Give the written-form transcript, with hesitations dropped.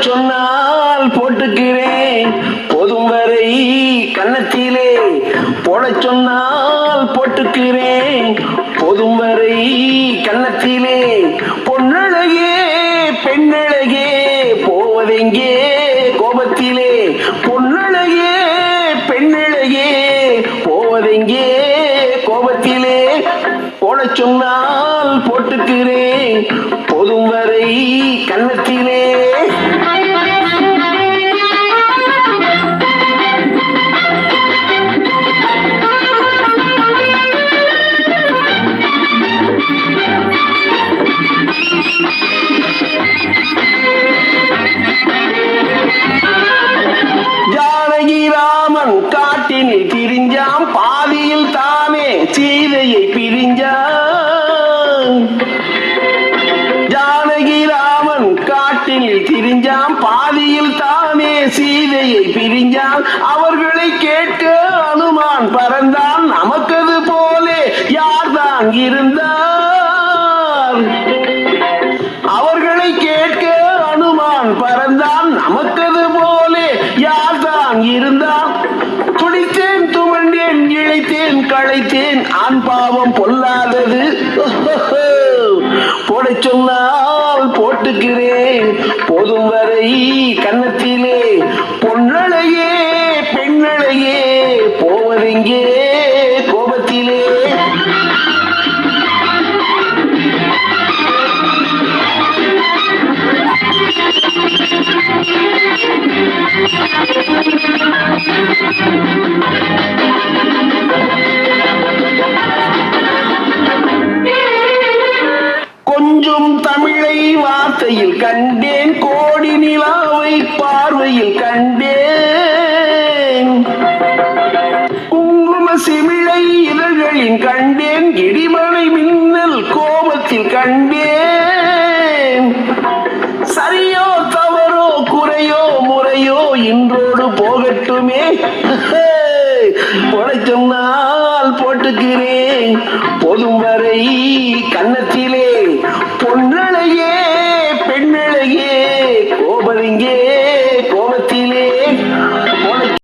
சொன்னால் போட்டுக்கிறேன் போதும் வரை கன்னத்திலே போட சொன்னால் போட்டுக்கிறேன் போதும் வரை கன்னத்திலே பொன்னழகே பெண்ணழகே போவதெங்கே கோபத்திலே பொன்னழகே பெண்ணழகே போவதெங்கே கோபத்திலே போட சொன்னால் போட்டுக்கிறேன் போதும் வரை கன்னத்திலே ஜானகி ராமன் காட்டினில் திரிஞ்சாம் பாதியில் தானே சீதையை பிரிஞ்சான் ஜானகி ராமன் காட்டினில் திரிஞ்சாம் பாதியில் தானே சீதையை பிரிஞ்சான் அவர்களை கேட்க அனுமான் பறந்தான் நமக்கது போலே யார்தான் இருந்தார் அவர்களை கேட்க அனுமான் பறந்தான் நமக்கது போலே யார்தான் இருந்தான் துடித்தேன் துமண்டேன் இழைத்தேன் களைத்தேன் ஆண் பாவம் பொல்லாதது போட சொன்னால் போட்டுக்கிறேன் போதும் வரை கன்னத்திலே பொன்னழையே பெண்ணழையே போவதெங்கே கோபத்திலே கொஞ்சம் தமிழை வார்த்தையில் கண்டேன் கோடி நிலாவை பார்வையில் கண்டேன் குங்கும சிமிழை இதழ்களின் கண்டேன் இடிமலை மின்னல் கோபத்தில் கண்டேன் சரியோ தவறோ குறையோ முறையோ இன்றோடு போகட்டுமே போட சொன்னால் போட்டுக்கிறேன் போதும் வரை கன்னத்திலே பொன்னழையே பெண்ணழையே கோபதிங்கே